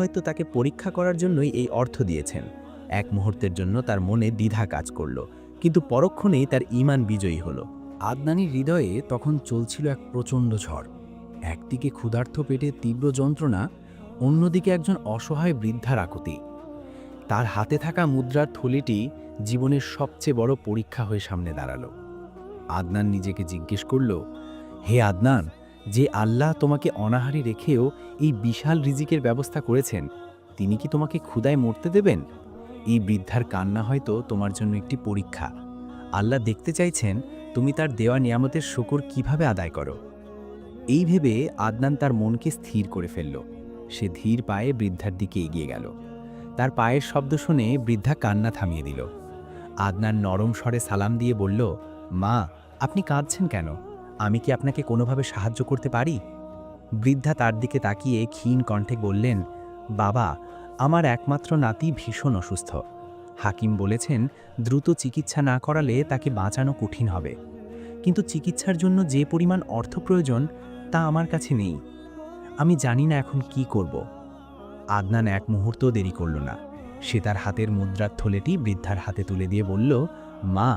হয়তো তাকে পরীক্ষা করার জন্যই এই অর্থ দিয়েছেন। এক মুহূর্তের জন্য তার মনে দ্বিধা কাজ করল, কিন্তু পরক্ষণেই তার ঈমান বিজয়ী হল। আদনানির হৃদয়ে তখন চলছিল এক প্রচণ্ড ঝড়। একদিকে ক্ষুধার্ত পেটে তীব্র যন্ত্রণা, অন্যদিকে একজন অসহায় বৃদ্ধার আকুতি। তার হাতে থাকা মুদ্রার থলিটি জীবনের সবচেয়ে বড় পরীক্ষা হয়ে সামনে দাঁড়ালো। আদনান নিজেকে জিজ্ঞেস করল, হে আদনান, যে আল্লাহ তোমাকে অনাহারী রেখেও এই বিশাল রিজিকের ব্যবস্থা করেছেন, তিনি কি তোমাকে ক্ষুধায় মরতে দেবেন? এই বৃদ্ধার কান্না হয়তো তোমার জন্য একটি পরীক্ষা। আল্লাহ দেখতে চাইছেন তুমি তার দেওয়া নিয়ামতের শুকর কিভাবে আদায় করো। এই ভেবে আদনান তার মনকে স্থির করে ফেলল। সে ধীর পায়ে বৃদ্ধার দিকে এগিয়ে গেল। তার পায়ের শব্দ শুনে বৃদ্ধা কান্না থামিয়ে দিল। আদনান নরম স্বরে সালাম দিয়ে বলল, মা, আপনি কাঁদছেন কেন? আমি কি আপনাকে কোনোভাবে সাহায্য করতে পারি? বৃদ্ধা তার দিকে তাকিয়ে ক্ষীণ কণ্ঠে বললেন, বাবা, আমার একমাত্র নাতি ভীষণ অসুস্থ। হাকিম বলেছেন দ্রুত চিকিৎসা না করালে তাকে বাঁচানো কঠিন হবে, কিন্তু চিকিৎসার জন্য যে পরিমাণ অর্থ প্রয়োজন তা আমার কাছে নেই। আমি জানি না এখন কি করব। আদনান এক মুহূর্ত দেরি করল না। সে তার হাতের মুদ্রার থলেটি বৃদ্ধার হাতে তুলে দিয়ে বলল, মা,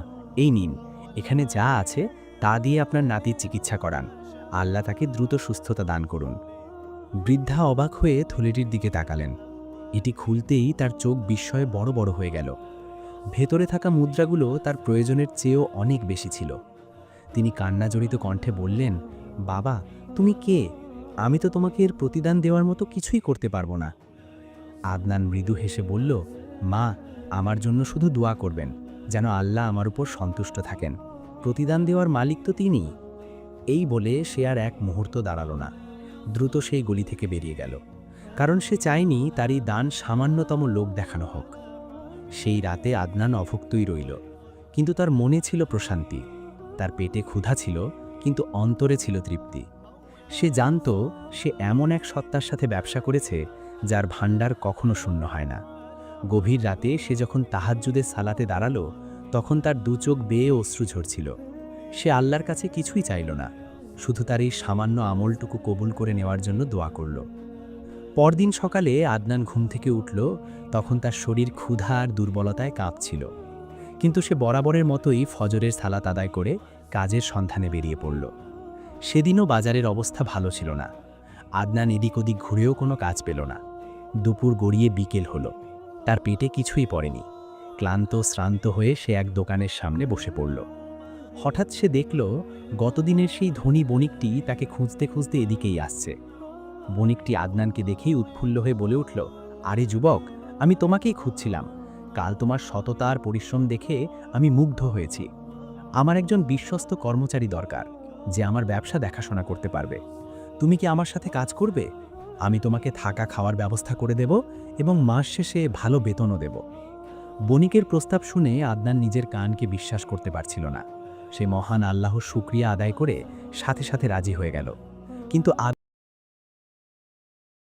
এই নিন, এখানে যা আছে তা দিয়ে আপনার নাতির চিকিৎসা করান। আল্লাহ তাকে দ্রুত সুস্থতা দান করুন। বৃদ্ধা অবাক হয়ে থলেটির দিকে তাকালেন। এটি খুলতেই তার চোখ বিস্ময়ে বড় বড় হয়ে গেল। ভেতরে থাকা মুদ্রাগুলো তার প্রয়োজনের চেয়েও অনেক বেশি ছিল। তিনি কান্নাজড়িত কণ্ঠে বললেন, বাবা, তুমি কে? আমি তো তোমাকে এর প্রতিদান দেওয়ার মতো কিছুই করতে পারবো না। আদনান মৃদু হেসে বলল, মা, আমার জন্য শুধু দোয়া করবেন, যেন আল্লাহ আমার উপর সন্তুষ্ট থাকেন। প্রতিদান দেওয়ার মালিক তো তিনিই। এই বলে সে আর এক মুহূর্ত দাঁড়াল না। দ্রুত সেই গলি থেকে বেরিয়ে গেল, কারণ সে চায়নি তার এই দান সামান্যতম লোক দেখানো হোক। সেই রাতে আদনান অভুক্তই রইল, কিন্তু তার মনে ছিল প্রশান্তি। তার পেটে ক্ষুধা ছিল, কিন্তু অন্তরে ছিল তৃপ্তি। সে জানত সে এমন এক সত্তার সাথে ব্যবসা করেছে যার ভাণ্ডার কখনো শূন্য হয় না। গভীর রাতে সে যখন তাহাজ্জুদের সালাতে দাঁড়ালো, তখন তার দু চোখ বেয়ে অশ্রু ঝরছিল। সে আল্লাহর কাছে কিছুই চাইল না, শুধু তার এই সামান্য আমলটুকু কবুল করে নেওয়ার জন্য দোয়া করল। পরদিন সকালে আদনান ঘুম থেকে উঠল, তখন তার শরীর ক্ষুধা আর দুর্বলতায় কাঁপছিল। কিন্তু সে বরাবরের মতোই ফজরের সালাত আদায় করে কাজের সন্ধানে বেরিয়ে পড়ল। সেদিনও বাজারের অবস্থা ভালো ছিল না। আদনান এদিক ওদিক ঘুরেও কোনো কাজ পেল না। দুপুর গড়িয়ে বিকেল হলো, তার পেটে কিছুই পড়েনি। ক্লান্ত শ্রান্ত হয়ে সে এক দোকানের সামনে বসে পড়ল। হঠাৎ সে দেখল গতদিনের সেই ধনী বণিকটি তাকে খুঁজতে খুঁজতে এদিকেই আসছে। বণিকটি আদনানকে দেখেই উৎফুল্ল হয়ে বলে উঠল, আরে যুবক, আমি তোমাকেই খুঁজছিলাম। কাল তোমার সততা আর পরিশ্রম দেখে আমি মুগ্ধ হয়েছি। আমার একজন বিশ্বস্ত কর্মচারী দরকার, যে আমার ব্যবসা দেখাশোনা করতে পারবে। তুমি কি আমার সাথে কাজ করবে? আমি তোমাকে থাকা খাওয়ার ব্যবস্থা করে দেব এবং মাস শেষে ভালো বেতনও দেব। বণিকের প্রস্তাব শুনে আদনান নিজের কানকে বিশ্বাস করতে পারছিল না। সে মহান আল্লাহর শুকরিয়া আদায় করে সাথে সাথে রাজি হয়ে গেল। কিন্তু